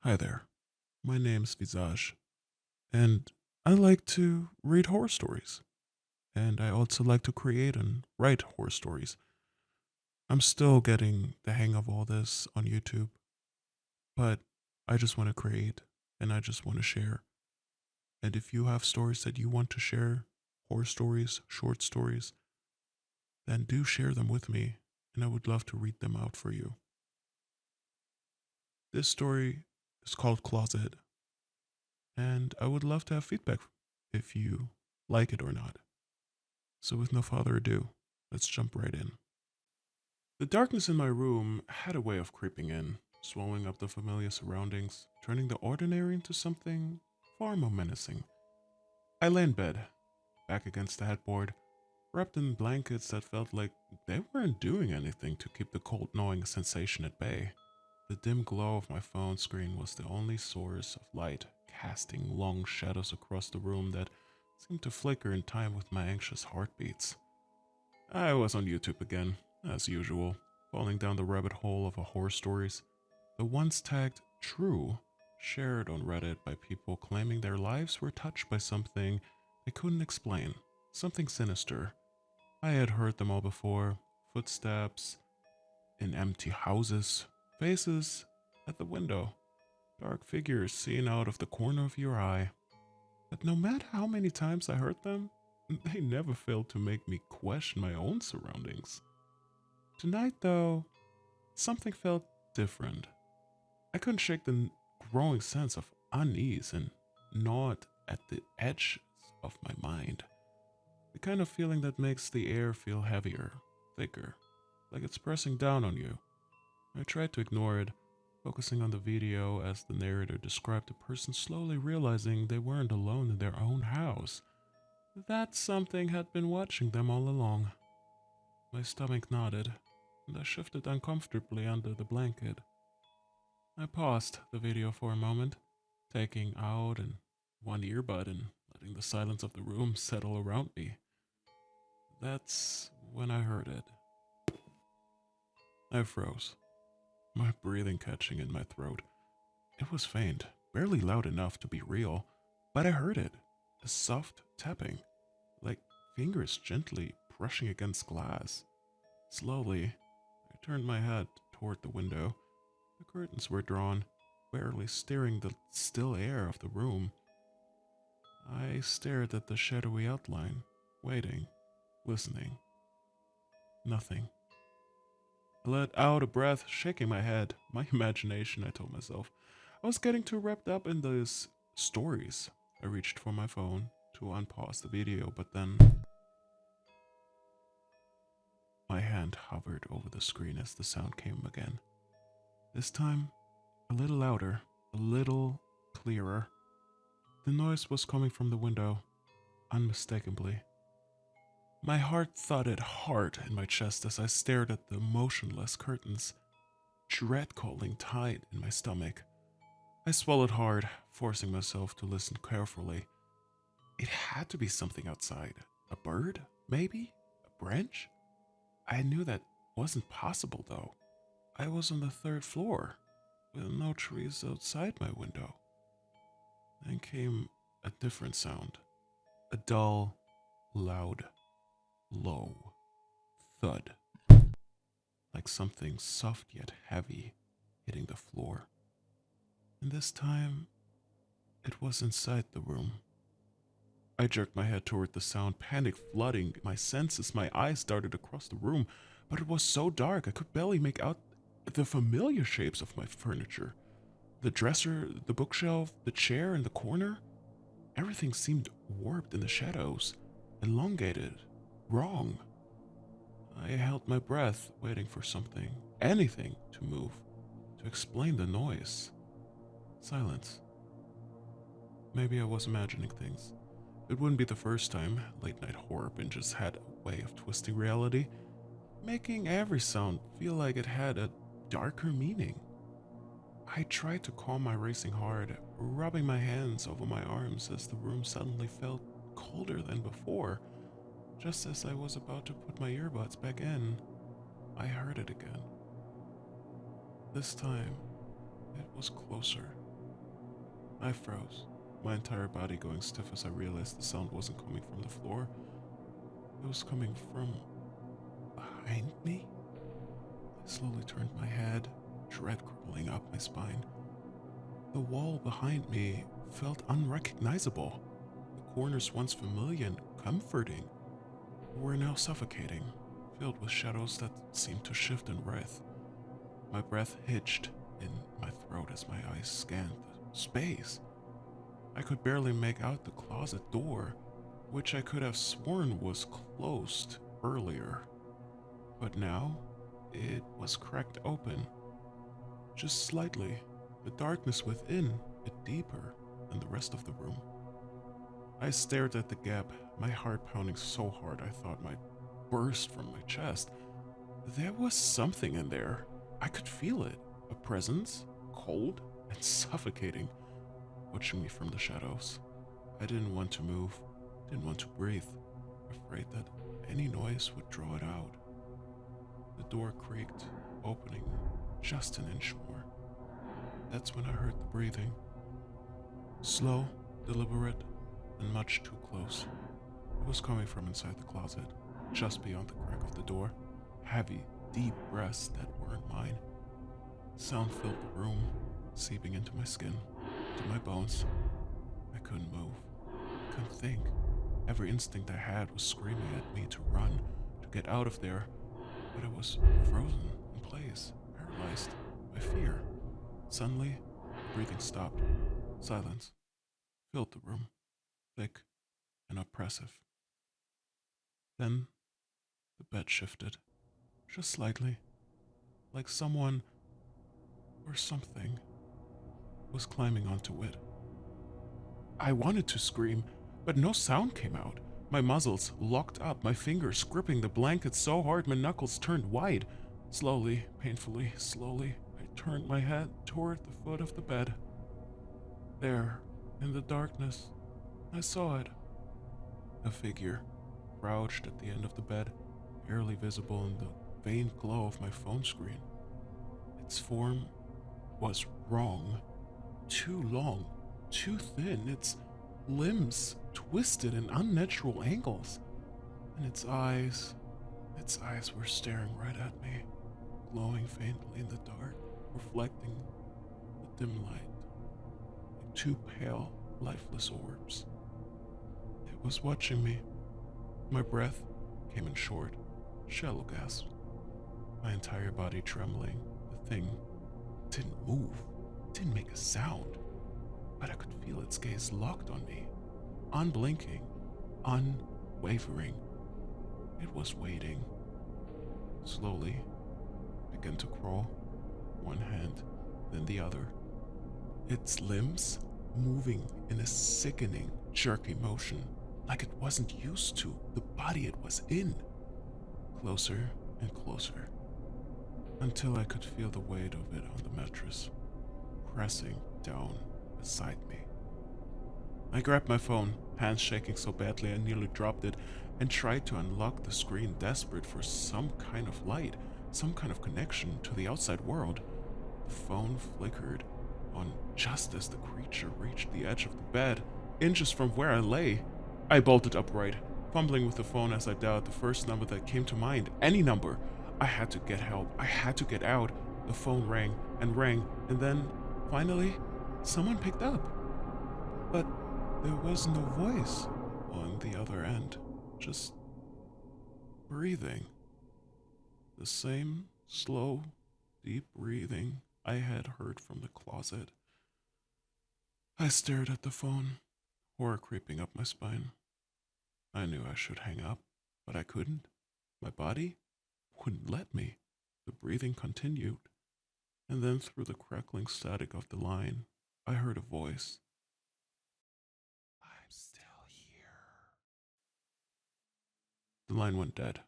Hi there, my name's Visage, and I like to read horror stories, and I also like to create and write horror stories. I'm still getting the hang of all this on YouTube, but I just want to create and I just want to share. And if you have stories that you want to share, horror stories, short stories, then do share them with me, and I would love to read them out for you. This story is called Closet, and I would love to have feedback if you like it or not. So, with no further ado, let's jump right in. The darkness in my room had a way of creeping in, swallowing up the familiar surroundings, turning the ordinary into something far more menacing. I lay in bed, back against the headboard, wrapped in blankets that felt like they weren't doing anything to keep the cold, gnawing sensation at bay. The dim glow of my phone screen was the only source of light, casting long shadows across the room that seemed to flicker in time with my anxious heartbeats. I was on YouTube again, as usual, falling down the rabbit hole of horror stories, the ones tagged true, shared on Reddit by people claiming their lives were touched by something they couldn't explain, something sinister. I had heard them all before: footsteps in empty houses, faces at the window, dark figures seen out of the corner of your eye. But no matter how many times I heard them, they never failed to make me question my own surroundings. Tonight, though, something felt different. I couldn't shake the growing sense of unease and gnawed at the edges of my mind. The kind of feeling that makes the air feel heavier, thicker, like it's pressing down on you. I tried to ignore it, focusing on the video as the narrator described the person slowly realizing they weren't alone in their own house. That something had been watching them all along. My stomach nodded, and I shifted uncomfortably under the blanket. I paused the video for a moment, taking out and one earbud and letting the silence of the room settle around me. That's when I heard it. I froze, my breathing catching in my throat. It was faint, barely loud enough to be real, but I heard it. A soft tapping, like fingers gently brushing against glass. Slowly, I turned my head toward the window. The curtains were drawn, barely stirring the still air of the room. I stared at the shadowy outline, waiting, listening. Nothing. I let out a breath, shaking my head. My imagination, I told myself. I was getting too wrapped up in those stories. I reached for my phone to unpause the video, but then my hand hovered over the screen as the sound came again. This time, a little louder, a little clearer. The noise was coming from the window, unmistakably. My heart thudded hard in my chest as I stared at the motionless curtains, dread calling tight in my stomach. I swallowed hard, forcing myself to listen carefully. It had to be something outside. A bird, maybe? A branch? I knew that wasn't possible, though. I was on the third floor, with no trees outside my window. Then came a different sound. A dull, loud, low thud, like something soft yet heavy hitting the floor. And this time, it was inside the room. I jerked my head toward the sound, panic flooding my senses. My eyes darted across the room, but it was so dark I could barely make out the familiar shapes of my furniture. The dresser, the bookshelf, the chair in the corner. Everything seemed warped in the shadows, elongated, wrong. I held my breath, waiting for something, anything, to move, to explain the noise. Silence. Maybe I was imagining things. It wouldn't be the first time late night horror binges had a way of twisting reality, making every sound feel like it had a darker meaning. I tried to calm my racing heart, rubbing my hands over my arms as the room suddenly felt colder than before. Just as I was about to put my earbuds back in, I heard it again. This time, it was closer. I froze, my entire body going stiff as I realized the sound wasn't coming from the floor. It was coming from behind me. I slowly turned my head, dread crawling up my spine. The wall behind me felt unrecognizable. The corners, once familiar and comforting, were now suffocating, filled with shadows that seemed to shift and writhe. My breath hitched in my throat as my eyes scanned the space. I could barely make out the closet door, which I could have sworn was closed earlier. But now, it was cracked open, just slightly, the darkness within it deeper than the rest of the room. I stared at the gap, my heart pounding so hard I thought might burst from my chest. There was something in there. I could feel it, a presence, cold and suffocating, watching me from the shadows. I didn't want to move, didn't want to breathe, afraid that any noise would draw it out. The door creaked, opening just an inch more. That's when I heard the breathing. Slow, deliberate, and much too close. It was coming from inside the closet, just beyond the crack of the door. Heavy, deep breaths that weren't mine. Sound filled the room, seeping into my skin, into my bones. I couldn't move, couldn't think. Every instinct I had was screaming at me to run, to get out of there, but I was frozen in place, paralyzed by fear. Suddenly, breathing stopped. Silence filled the room, thick and oppressive. Then, the bed shifted, just slightly, like someone or something was climbing onto it. I wanted to scream, but no sound came out. My muzzles locked up, my fingers gripping the blanket so hard my knuckles turned wide. Slowly, painfully, slowly, I turned my head toward the foot of the bed. There, in the darkness, I saw it. A figure, crouched at the end of the bed, barely visible in the faint glow of my phone screen. Its form was wrong. Too long, too thin, its limbs twisted in unnatural angles. And its eyes were staring right at me, glowing faintly in the dark, reflecting the dim light, like two pale, lifeless orbs. It was watching me. My breath came in short, shallow gasps, my entire body trembling. The thing didn't move, didn't make a sound, but I could feel its gaze locked on me, unblinking, unwavering. It was waiting. Slowly, began to crawl, one hand, then the other. Its limbs moving in a sickening, jerky motion, like it wasn't used to the body it was in. Closer and closer, until I could feel the weight of it on the mattress, pressing down beside me. I grabbed my phone, hands shaking so badly I nearly dropped it, and tried to unlock the screen, desperate for some kind of light, some kind of connection to the outside world. The phone flickered on just as the creature reached the edge of the bed, inches from where I lay. I bolted upright, fumbling with the phone as I dialed the first number that came to mind, any number. I had to get help. I had to get out. The phone rang, and then, finally, someone picked up. But there was no voice on the other end, just breathing. The same slow, deep breathing I had heard from the closet. I stared at the phone, horror creeping up my spine. I knew I should hang up, but I couldn't. My body wouldn't let me. The breathing continued, and then through the crackling static of the line, I heard a voice. I'm still here. The line went dead,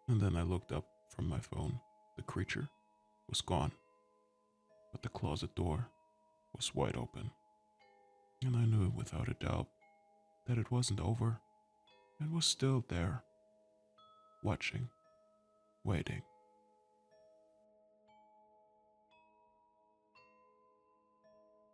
and then I looked up from my phone. The creature was gone, but the closet door was wide open, and I knew without a doubt that it wasn't over. It was still there, watching, waiting.